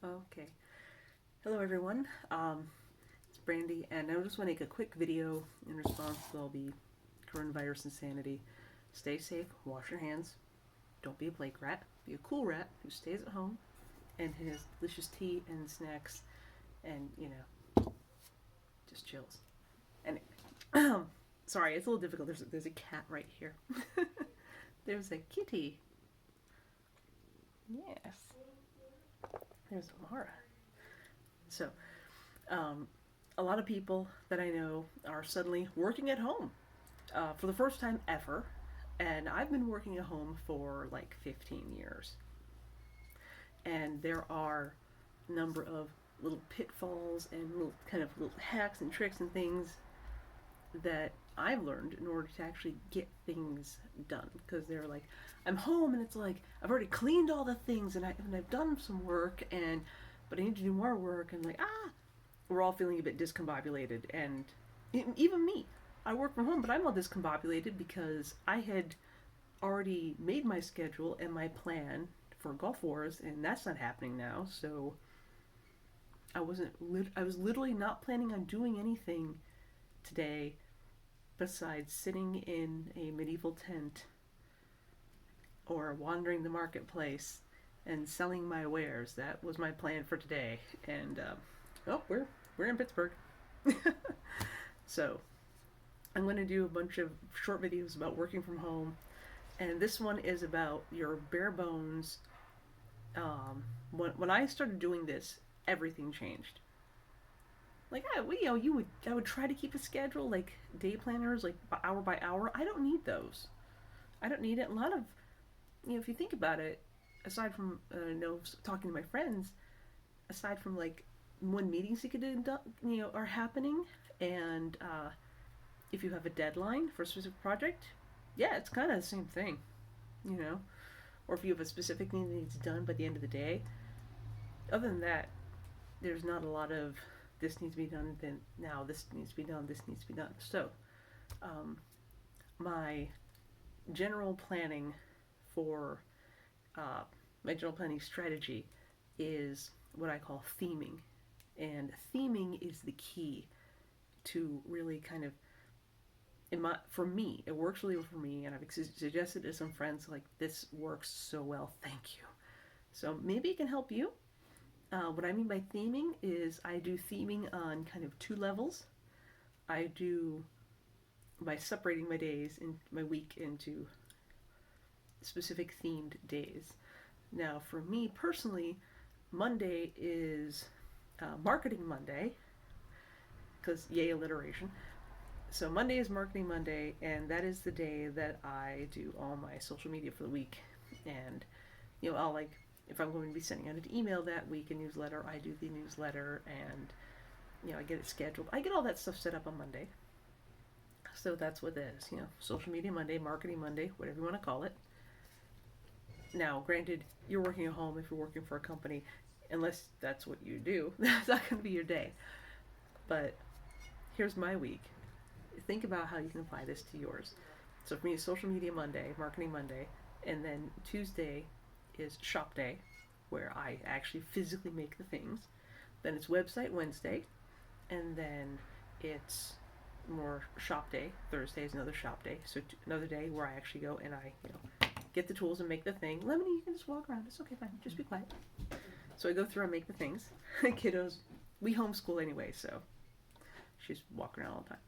Okay. Hello, everyone. It's Brandy, and I just want to make a quick video in response to all the coronavirus insanity. Stay safe, wash your hands, don't be a plague rat, be a cool rat who stays at home and has delicious tea and snacks and, just chills. Anyway, sorry, it's a little difficult. There's a cat right here. There's a kitty. Yes. There's Amara. So, a lot of people that I know are suddenly working at home for the first time ever, and I've been working at home for like 15 years. And there are a number of little pitfalls and little hacks and tricks and things that I've learned in order to actually get things done. Because they're like, I'm home and it's like I've already cleaned all the things and I've done some work but I need to do more work and we're all feeling a bit discombobulated, and even me. I work from home, but I'm all discombobulated because I had already made my schedule and my plan for Gulf Wars, and that's not happening now. So I was literally not planning on doing anything today besides sitting in a medieval tent or wandering the marketplace and selling my wares. That was my plan for today, and we're in Pittsburgh. So I'm going to do a bunch of short videos about working from home, and this one is about your bare bones. When I started doing this, everything changed. Like I would try to keep a schedule, like day planners, like hour by hour. I don't need those. I don't need it. A lot of, if you think about it, aside from talking to my friends, aside from like when meetings you could are happening, and if you have a deadline for a specific project, yeah, it's kind of the same thing, or if you have a specific thing that needs done by the end of the day. Other than that, there's not a lot of this needs to be done, then now this needs to be done, this needs to be done. So my general planning for my general planning strategy is what I call theming. And theming is the key to really kind of, for me, it works really well for me, and I've suggested to some friends, like, this works so well, thank you. So maybe it can help you. What I mean by theming is I do theming on kind of two levels. I do by separating my days in my week into specific themed days. Now, for me personally, Monday is Marketing Monday, because yay alliteration. So Monday is Marketing Monday, and that is the day that I do all my social media for the week. And I'll if I'm going to be sending out an email that week, a newsletter, I do the newsletter, and I get it scheduled. I get all that stuff set up on Monday. So that's what it is, Social Media Monday, Marketing Monday, whatever you want to call it. Now, granted, you're working at home if you're working for a company, unless that's what you do. That's not going to be your day. But here's my week. Think about how you can apply this to yours. So for me, it's Social Media Monday, Marketing Monday, and then Tuesday is Shop Day, where I actually physically make the things. Then it's Website Wednesday, and then it's more Shop Day. Thursday is another Shop Day, so another day where I actually go and I, get the tools and make the thing. Lemony, you can just walk around. It's okay, fine. Just be quiet. So I go through and make the things. Kiddos, we homeschool anyway, so she's walking around all the time.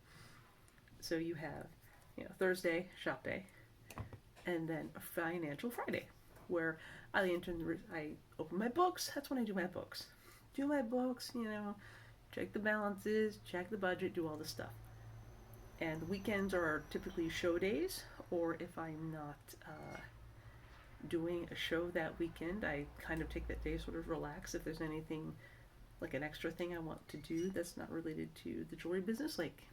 So you have, Thursday, Shop Day, and then Financial Friday, where I open my books. That's when I do my books. Do my books, check the balances, check the budget, do all this stuff. And the weekends are typically show days, or if I'm not doing a show that weekend, I kind of take that day sort of relax. If there's anything, like an extra thing I want to do that's not related to the jewelry business, like,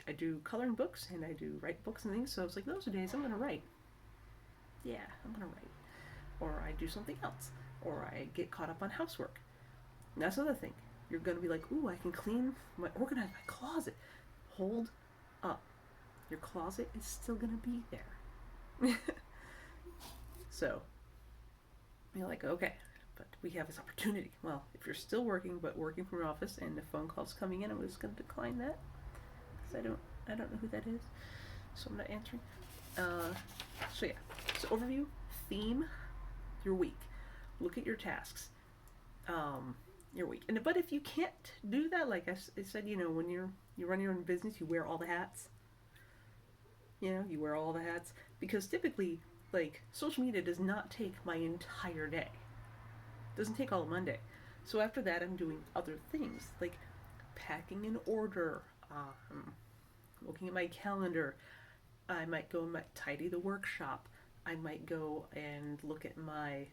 I do coloring books and I do write books and things, so it's like those are days I'm going to write. Yeah, I'm going to write. Or I do something else. Or I get caught up on housework. And that's another thing. You're going to be like, ooh, I can organize my closet. Hold up. Your closet is still going to be there. So, you're like, okay, but we have this opportunity. Well, if you're still working, but working from your office, and the phone call's coming in, I'm just going to decline that because I don't know who that is, so I'm not answering. So yeah, so overview, theme, your week. Look at your tasks, your week. But if you can't do that, like I said, when you run your own business, you wear all the hats. You wear all the hats because typically, like, social media does not take my entire day. It doesn't take all of Monday. So after that, I'm doing other things like packing an order, looking at my calendar. I might go and tidy the workshop. I might go and look at my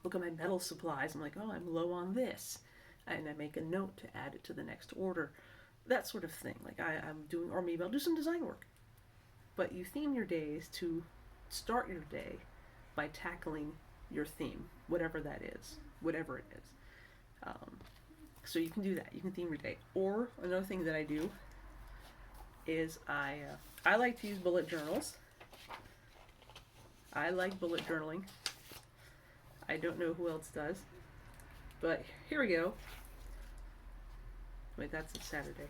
metal supplies. I'm like, oh, I'm low on this, and I make a note to add it to the next order. That sort of thing. Like I'm doing, or maybe I'll do some design work. But you theme your days to start your day by tackling your theme, whatever that is, whatever it is. So you can do that. You can theme your day. Or another thing that I do is I like to use bullet journals. I like bullet journaling. I don't know who else does, but here we go. Wait, that's a Saturday.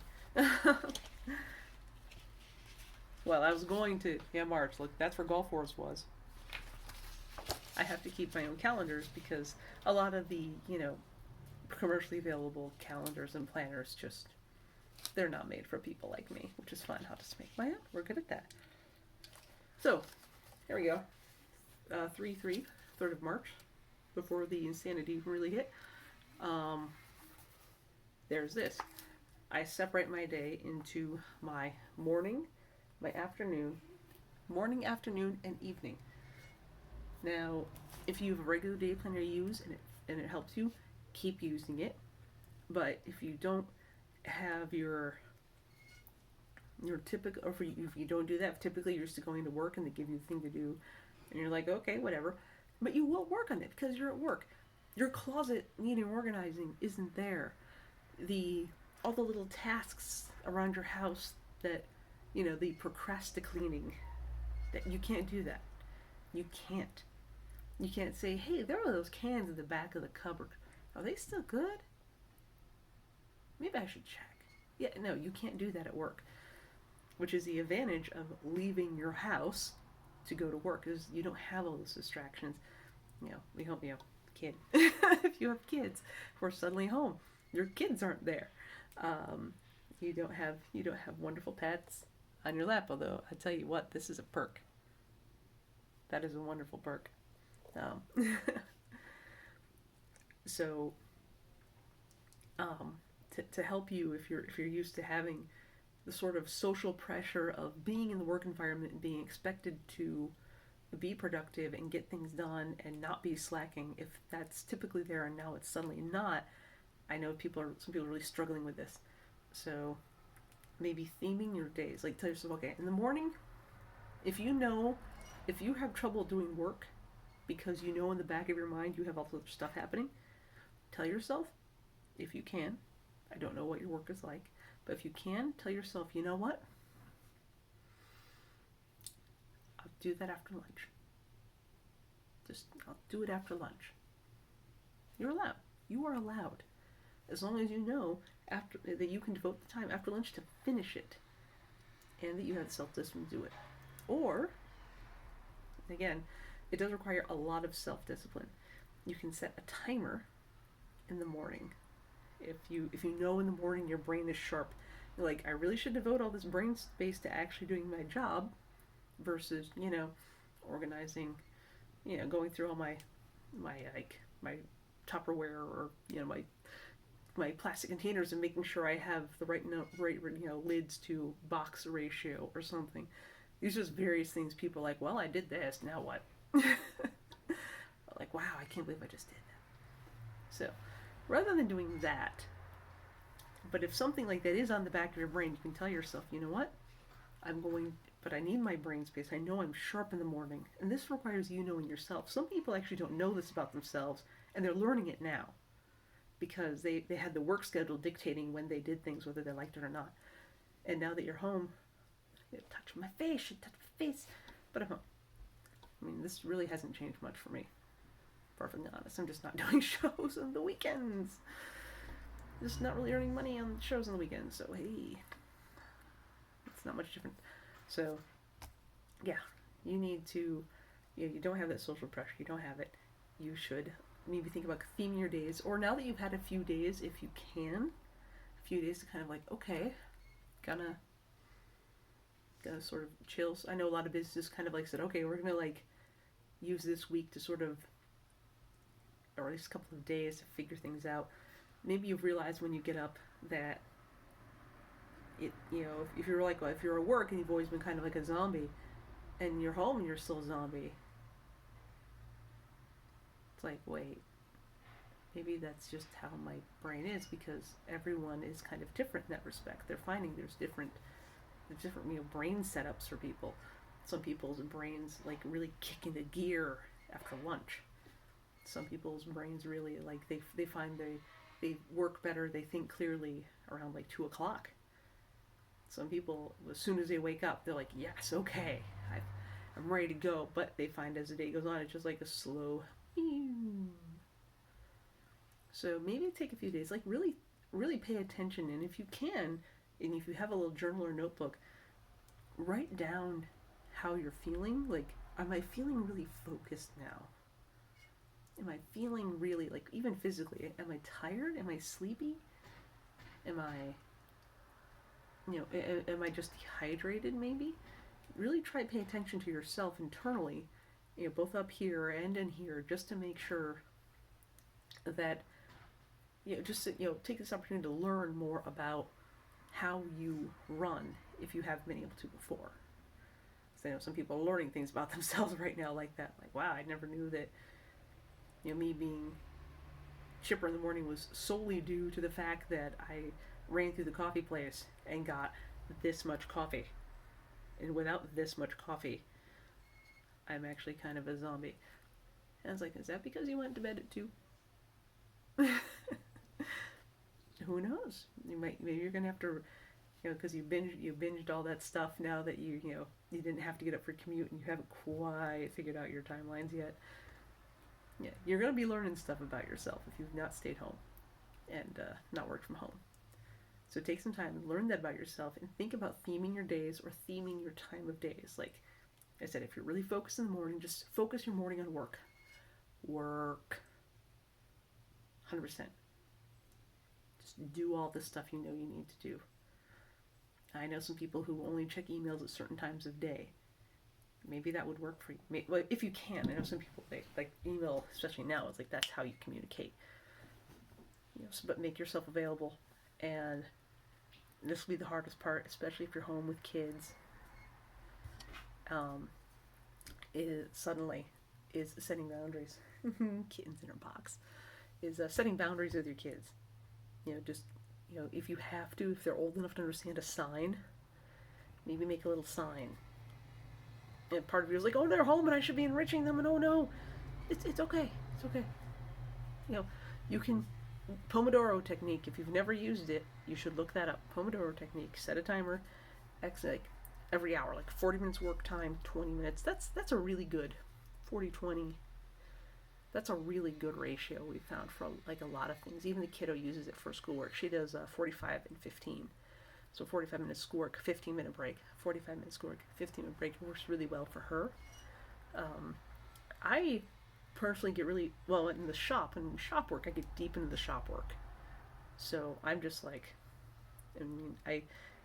Well, I was going to, March. Look, that's where Golf Wars was. I have to keep my own calendars because a lot of the, commercially available calendars and planners they're not made for people like me, which is fine. I'll just make my own. We're good at that. So, here we go. 3/3 of March, before the insanity really hit. There's this. I separate my day into my morning, my afternoon, and evening. Now, if you have a regular day planner you use and it helps you, keep using it. But if you don't have your typical, or if you don't do that, typically you're just going to work and they give you the thing to do, and you're like, okay, whatever. But you will work on it because you're at work. Your closet needing organizing isn't there. All the little tasks around your house that, the procrastinating, that you can't do that. You can't. You can't say, hey, there are those cans in the back of the cupboard. Are they still good? Maybe I should check. Yeah, no, you can't do that at work, which is the advantage of leaving your house to go to work, is you don't have all those distractions. We hope you have a kid. If you have kids who are suddenly home, your kids aren't there. You don't have wonderful pets on your lap. Although I tell you what, this is a perk. That is a wonderful perk. So, to help you, if you're used to having the sort of social pressure of being in the work environment and being expected to be productive and get things done and not be slacking, if that's typically there and now it's suddenly not, I know some people are really struggling with this. So maybe theming your days. Like, tell yourself, okay, in the morning, if you have trouble doing work because in the back of your mind you have all this other stuff happening, tell yourself, if you can, I don't know what your work is like, but if you can, tell yourself, you know what? I'll do that after lunch. I'll do it after lunch. You're allowed. You are allowed. As long as you know that you can devote the time after lunch to finish it, and that you have self-discipline to do it. Or, again, it does require a lot of self-discipline. You can set a timer in the morning. If you know in the morning your brain is sharp, you're like, I really should devote all this brain space to actually doing my job, versus organizing, going through all my Tupperware, or my plastic containers, and making sure I have the right lids to box ratio or something. These are just various things people are like, well, I did this, now what? Like, wow, I can't believe I just did that. So, rather than doing that, but if something like that is on the back of your brain, you can tell yourself, you know what? But I need my brain space. I know I'm sharp in the morning. And this requires you knowing yourself. Some people actually don't know this about themselves, and they're learning it now, because they had the work schedule dictating when they did things, whether they liked it or not. And now that you're home, you touch my face, but I'm home. I mean, this really hasn't changed much for me, perfectly honest. I'm just not doing shows on the weekends. Just not really earning money on shows on the weekends. So hey, it's not much different. So yeah, you need to. You don't have that social pressure. You don't have it. You should maybe think about theming your days, or now that you've had a few days, if you can, a few days to kind of like, okay, gonna sort of chill. I know a lot of businesses kind of like said, okay, we're gonna like use this week to sort of, or at least a couple of days to figure things out. Maybe you've realized when you get up that it, if you're like, well, if you're at work and you've always been kind of like a zombie, and you're home and you're still a zombie, it's like, wait, maybe that's just how my brain is, because everyone is kind of different in that respect. They're finding there's different brain setups for people. Some people's brains like really kick into gear after lunch. Some people's brains really like they find they work better, they think clearly around like 2 o'clock. Some people, as soon as they wake up, they're like, yes, okay, I'm ready to go. But they find as the day goes on, it's just like a slow. So maybe take a few days, like really, really pay attention, and if you can, and if you have a little journal or notebook, write down how you're feeling. Like, am I feeling really focused now? Am I feeling really, like, even physically, am I tired? Am I sleepy? Am I, am I just dehydrated maybe? Really try to pay attention to yourself internally, both up here and in here, just to make sure that, just to, take this opportunity to learn more about how you run if you haven't been able to before. So, some people are learning things about themselves right now like that. Like, wow, I never knew that, me being chipper in the morning was solely due to the fact that I ran through the coffee place and got this much coffee. And without this much coffee, I'm actually kind of a zombie. And I was like, is that because you went to bed at 2? Who knows? Maybe you're gonna have to, because you binged all that stuff now that you didn't have to get up for commute and you haven't quite figured out your timelines yet. Yeah, you're gonna be learning stuff about yourself if you've not stayed home and not worked from home. So take some time and learn that about yourself and think about theming your days or theming your time of days. Like I said, if you're really focused in the morning, just focus your morning on work. Work. 100%. Just do all the stuff you know you need to do. I know some people who only check emails at certain times of day. Maybe that would work for you. Well, if you can. I know some people, they like email, especially now, it's like that's how you communicate. But make yourself available. And this will be the hardest part, especially if you're home with kids. Is setting boundaries. Kittens in her box. Is setting boundaries with your kids. If you have to, if they're old enough to understand a sign, maybe make a little sign. And part of you is like, oh, they're home and I should be enriching them, and oh no, it's okay, it's okay. You can, Pomodoro Technique, if you've never used it, you should look that up. Pomodoro Technique, set a timer, like every hour, like 40 minutes work time, 20 minutes, that's a really good, 40-20, that's a really good ratio we found for like a lot of things. Even the kiddo uses it for schoolwork. She does 45 and 15. So 45 minutes schoolwork, 15-minute break. 45 minutes schoolwork, 15-minute break. It works really well for her. I personally get really, well, in the shop, and shop work, I get deep into the shop work. So I'm just like,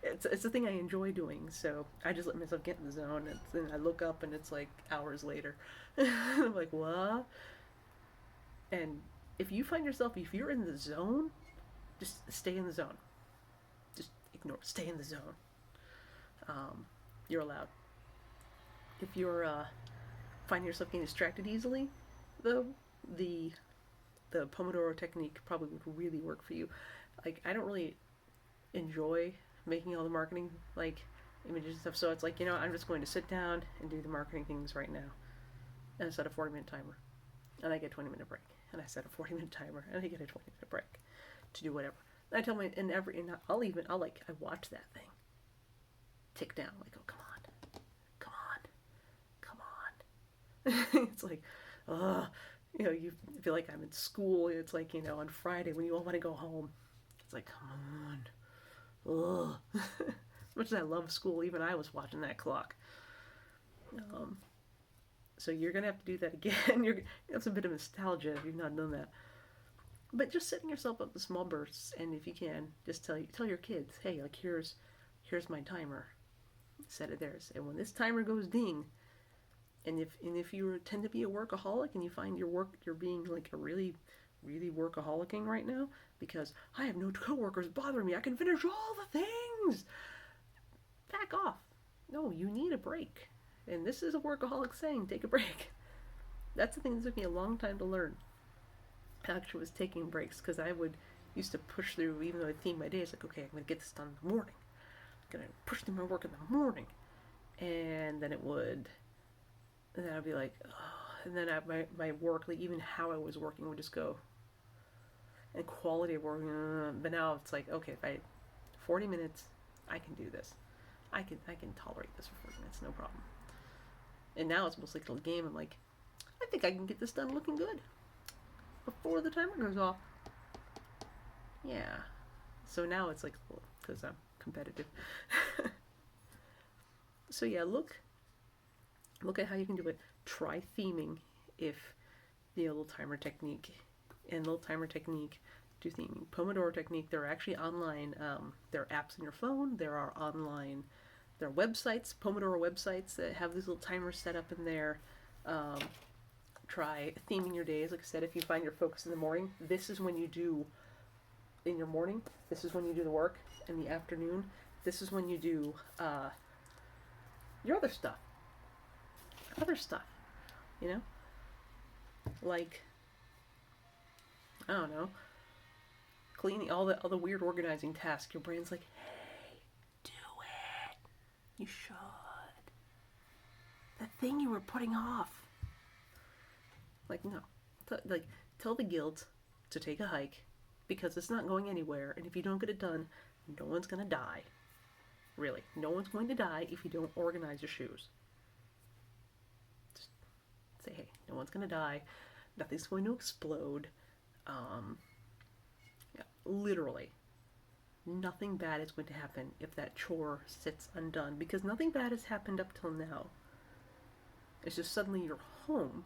it's a thing I enjoy doing, so I just let myself get in the zone, and then I look up and it's like hours later. I'm like, what? And if you find yourself, if you're in the zone, just stay in the zone. Just ignore, stay in the zone. You're allowed. If you're finding yourself getting distracted easily, though, the Pomodoro Technique probably would really work for you. Like, I don't really enjoy making all the marketing, like, images and stuff, so it's like, I'm just going to sit down and do the marketing things right now. And I set a 40-minute timer. And I get a 20-minute break. And I set a 40-minute timer. And I get a 20-minute break to do whatever. And I tell my, I watch that thing tick down. Like, oh, come on. It's like, You feel like I'm in school. It's like, on Friday when you all want to go home. It's like, come on. Ugh. As much as I love school, even I was watching that clock. Um, so you're going to have to do that again. That's a bit of nostalgia if you've not done that. But just setting yourself up in small bursts, and if you can, just tell your kids, hey, like here's my timer. Set it there. And when this timer goes ding, and if you tend to be a workaholic and you find you're being like a really really workaholicing right now because I have no coworkers bothering me, I can finish all the things. Back off. No, you need a break. And this is a workaholic saying, take a break. That's the thing that took me a long time to learn. Actually, was taking breaks because I would used to push through even though I themed my days like, okay, I'm gonna get this done in the morning. I'm gonna push through my work in the morning, and then and then I'd be like, oh, and then my work, like even how I was working would just go, and quality of work. But now it's like, okay, if I 40 minutes, I can do this. I can tolerate this for 40 minutes, no problem. And now it's almost like a game. I'm like, I think I can get this done looking good before the timer goes off. Yeah. So now it's like, because I'm competitive. So yeah, look at how you can do it. Try theming if the little timer technique and little timer technique do theming. Pomodoro Technique, they're actually online. There are apps on your phone. There are online, there are websites, Pomodoro websites that have these little timers set up in there. Um, Try theming your days. Like I said, if you find your focus in the morning, this is when you do in your morning. This is when you do the work. In the afternoon, this is when you do your other stuff. Other stuff, you know, like I don't know, cleaning all the weird organizing tasks. Your brain's like, hey, do it. You should. The thing you were putting off. Like no, tell the guilt to take a hike because it's not going anywhere, and if you don't get it done, no one's gonna die. Really, no one's going to die if you don't organize your shoes. Just say, hey, no one's gonna die. Nothing's going to explode. Yeah, literally, nothing bad is going to happen if that chore sits undone because nothing bad has happened up till now. It's just suddenly you're home,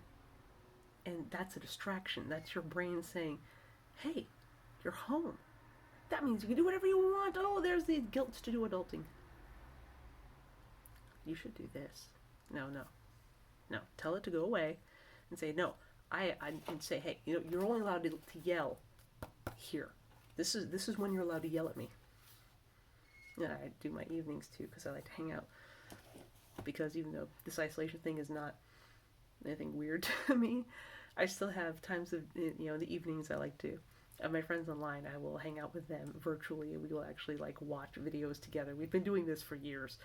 and that's a distraction. That's your brain saying, hey, you're home. That means you can do whatever you want. Oh, there's the guilt to do adulting. You should do this. No, no, no. Tell it to go away and say, no. And say, hey, you're only allowed to yell here. This is when you're allowed to yell at me. Yeah, I do my evenings too because I like to hang out. Because even though this isolation thing is not anything weird to me, I still have times of the evenings I like to. My friends online, I will hang out with them virtually, and we will actually like watch videos together. We've been doing this for years,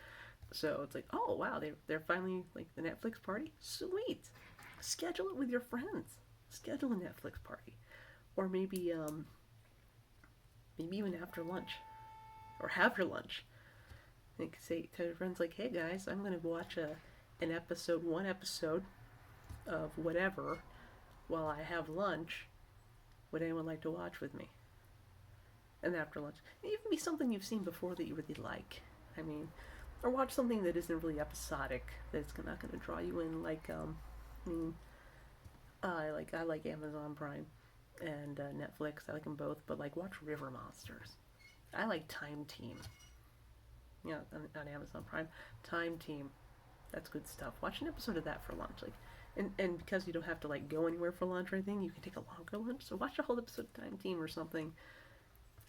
so it's like, oh wow, they're finally like the Netflix party. Sweet, schedule it with your friends. Schedule a Netflix party, or maybe even after lunch, or have your lunch. Like say to your friends like, hey guys, I'm gonna watch one episode of whatever while I have lunch. Would anyone like to watch with me? And after lunch, it even be something you've seen before that you really like. I mean, or watch something that isn't really episodic. That's not going to draw you in. Like, I mean, I like Amazon Prime and Netflix. I like them both. But like, watch River Monsters. I like Time Team. Yeah, on Amazon Prime, Time Team. That's good stuff. Watch an episode of that for lunch. Like, and because you don't have to like go anywhere for lunch or anything, you can take a longer lunch. So watch a whole episode of Time Team or something.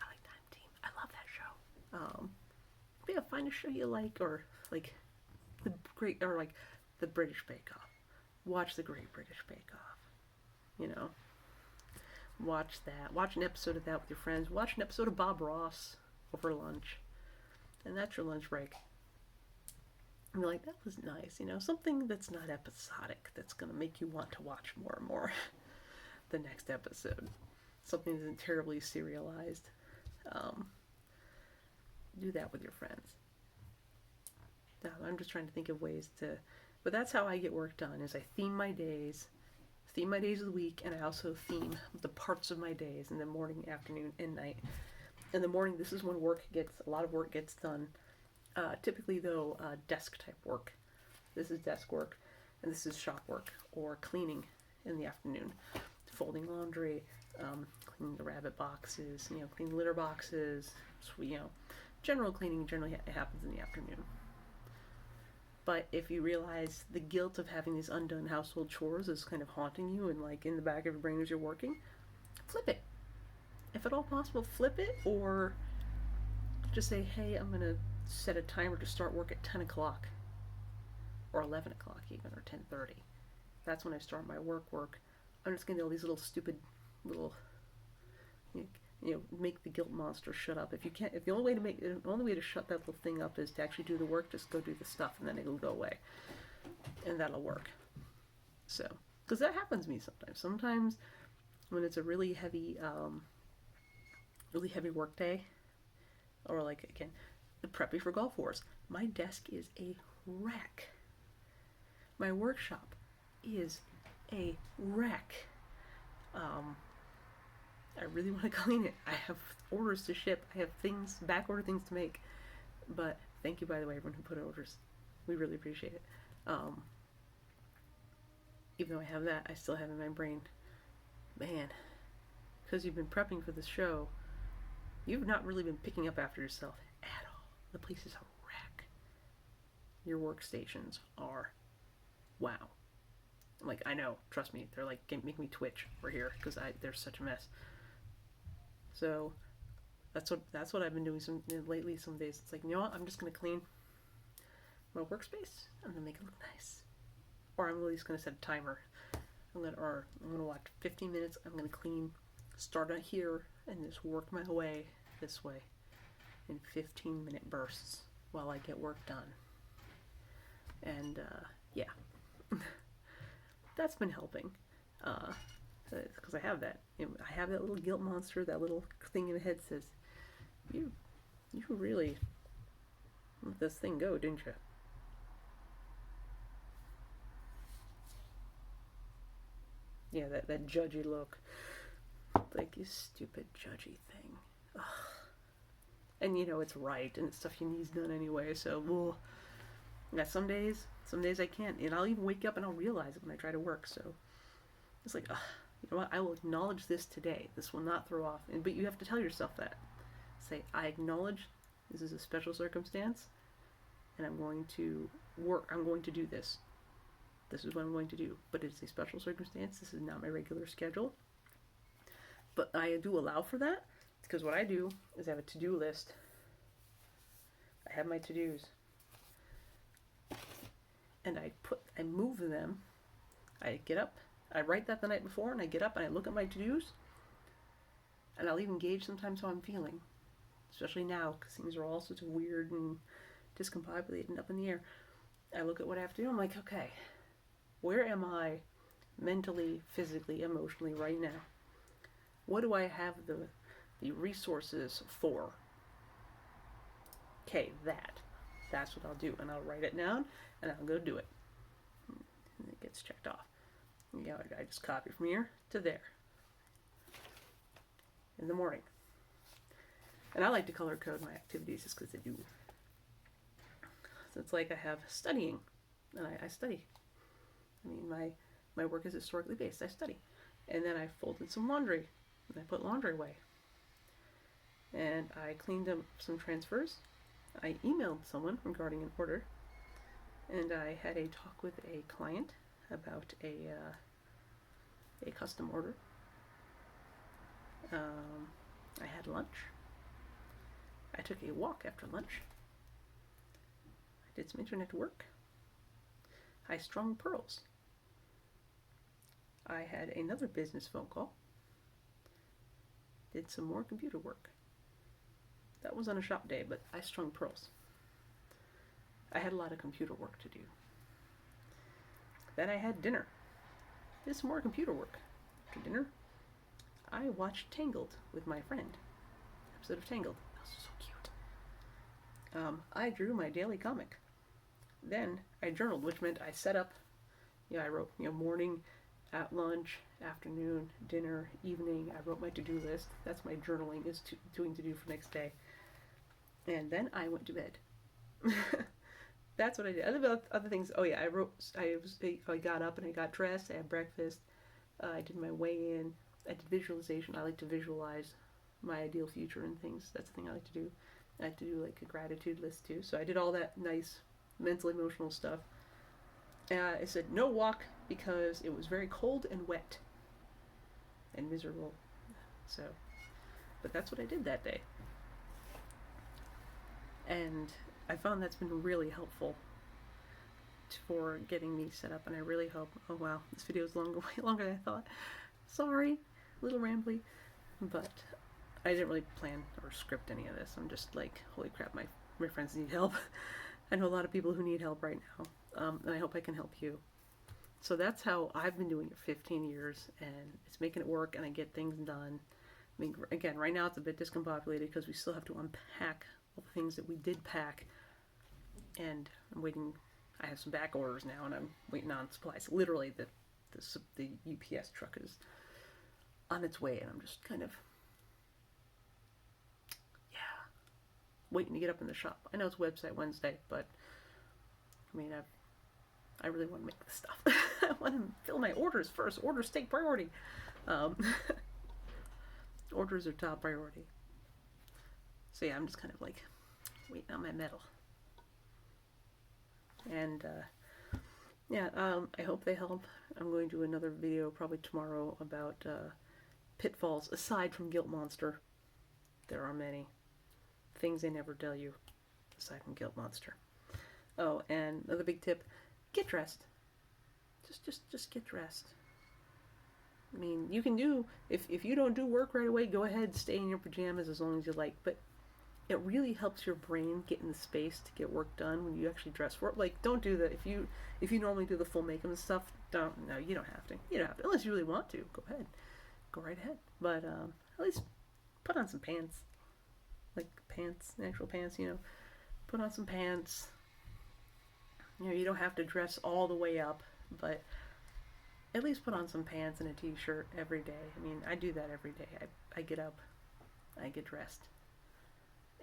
I like Time Team. I love that show. But yeah, find a show you like, or like the British Bake Off. Watch the Great British Bake Off. Watch that. Watch an episode of that with your friends. Watch an episode of Bob Ross over lunch, and that's your lunch break. And you're like, that was nice, something that's not episodic, that's going to make you want to watch more and more the next episode. Something that isn't terribly serialized. Do that with your friends. I'm just trying to think of ways to, but that's how I get work done, is I theme my days, theme my days of the week, and I also theme the parts of my days in the morning, afternoon, and night. In the morning, this is when a lot of work gets done. Typically, though, desk type work. This is desk work, and this is shop work or cleaning in the afternoon. Folding laundry, cleaning the rabbit boxes, cleaning litter boxes, general cleaning generally happens in the afternoon. But if you realize the guilt of having these undone household chores is kind of haunting you and like in the back of your brain as you're working, flip it. If at all possible, flip it, or just say, hey, I'm going to set a timer to start work at 10 o'clock or 11 o'clock even, or 10:30. That's when I start my work. I'm just going to do all these little stupid little, make the guilt monster shut up. If you can't, if the only way to shut that little thing up is to actually do the work, just go do the stuff and then it'll go away. And that'll work. So, because that happens to me sometimes. Sometimes when it's a really heavy work day, or like, again, the prepping for Golf Wars, my desk is a wreck. My workshop is a wreck. I really want to clean it. I have orders to ship. I have back order things to make. But thank you, by the way, everyone who put orders. We really appreciate it. Even though I have that, I still have in my brain, man, because you've been prepping for the show, you've not really been picking up after yourself at all. The place is a wreck. Your workstations are, wow. I'm like, I know, trust me, they're like making me twitch over here because they're such a mess. So that's what I've been doing lately. Some days it's like, you know what, I'm just gonna clean my workspace. I'm gonna make it look nice, or I'm at least gonna set a timer. I'm gonna watch 15 minutes. I'm gonna clean, start out here, and just work my way this way in 15-minute bursts while I get work done. And yeah. That's been helping, because I have that. I have that little guilt monster, that little thing in my head says, "You really let this thing go, didn't you?" Yeah, that judgy look, like, you stupid judgy thing. Ugh. And it's right, and it's stuff you need done anyway. So, well, yeah, some days I can't, and I'll even wake up and I'll realize it when I try to work. So it's like, you know what? I will acknowledge this today. This will not throw off. But you have to tell yourself that. Say, I acknowledge this is a special circumstance, and I'm going to work. I'm going to do this. This is what I'm going to do. But it's a special circumstance. This is not my regular schedule. But I do allow for that, because what I do is I have a to-do list. I have my to-dos. And I move them. I get up, I write that the night before, and I get up and I look at my to-dos, and I'll even gauge sometimes how I'm feeling, especially now, because things are all sorts of weird and discombobulated and up in the air. I look at what I have to do, I'm like, okay, where am I mentally, physically, emotionally right now? What do I have the resources for? Okay, that's what I'll do, and I'll write it down, and I'll go do it. And it gets checked off. I just copy from here to there in the morning. And I like to color code my activities just because they do. So it's like I have studying, and I study. I mean, my work is historically based. I study. And then I folded some laundry, and I put laundry away. And I cleaned up some transfers. I emailed someone regarding an order, and I had a talk with a client about a custom order. I had lunch. I took a walk after lunch. I did some internet work. I strung pearls. I had another business phone call. Did some more computer work. That was on a shop day, but I strung pearls. I had a lot of computer work to do. Then I had dinner. Did some more computer work. After dinner, I watched Tangled with my friend. Episode of Tangled. That was so cute. I drew my daily comic. Then I journaled, which meant I set up, I wrote, morning, at lunch, afternoon, dinner, evening. I wrote my to-do list. That's my journaling, is doing to do for next day. And then I went to bed. That's what I did. Other things. Oh yeah, I got up and I got dressed. I had breakfast. I did my weigh in. I did visualization. I like to visualize my ideal future and things. That's the thing I like to do. I like to do like a gratitude list too. So I did all that nice mental, emotional stuff. I said no walk because it was very cold and wet and miserable. So, but that's what I did that day. And I found that's been really helpful for getting me set up, and I really hope. Oh wow, this video is longer, way longer than I thought. Sorry, a little rambly, but I didn't really plan or script any of this. I'm just like, holy crap, my friends need help. I know a lot of people who need help right now, and I hope I can help you. So that's how I've been doing it for 15 years, and it's making it work, and I get things done. I mean, again, right now it's a bit discombobulated because we still have to unpack all the things that we did pack, and I'm waiting. I have some back orders now, and I'm waiting on supplies. Literally, the UPS truck is on its way, and I'm just kind of, yeah, waiting to get up in the shop. I know it's website Wednesday, but I mean, I really want to make this stuff. I want to fill my orders first. Orders take priority. Orders are top priority. So yeah, I'm just kind of like waiting on my medal. And I hope they help. I'm going to do another video probably tomorrow about pitfalls aside from Guilt Monster. There are many things they never tell you aside from Guilt Monster. Oh, and another big tip: get dressed. Just get dressed. I mean, you can do, if you don't do work right away, go ahead, stay in your pajamas as long as you like, but it really helps your brain get in the space to get work done when you actually dress for it. Like, don't do that. If you normally do the full makeup and stuff, no, you don't have to. You don't have to, unless you really want to. Go ahead. Go right ahead. But at least put on some pants. Like pants, actual pants, Put on some pants. You don't have to dress all the way up, but at least put on some pants and a t-shirt every day. I mean, I do that every day. I get up, I get dressed.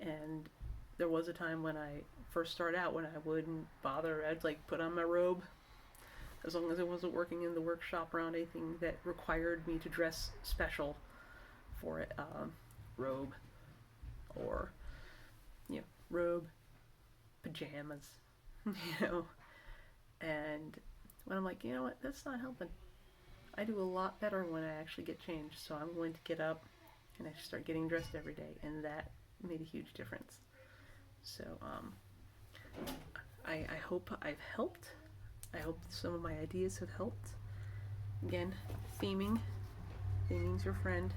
And there was a time when I first started out when I wouldn't bother. I'd like put on my robe as long as I wasn't working in the workshop around anything that required me to dress special for it. Robe or, robe, pajamas, And when I'm like, you know what, that's not helping. I do a lot better when I actually get changed. So I'm going to get up and I start getting dressed every day, and that made a huge difference. So I hope I've helped. I hope some of my ideas have helped. Again, theming's your friend.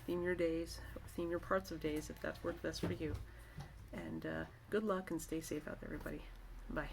Theme your days, or theme your parts of days if that's worked best for you. And good luck and stay safe out there, everybody. Bye.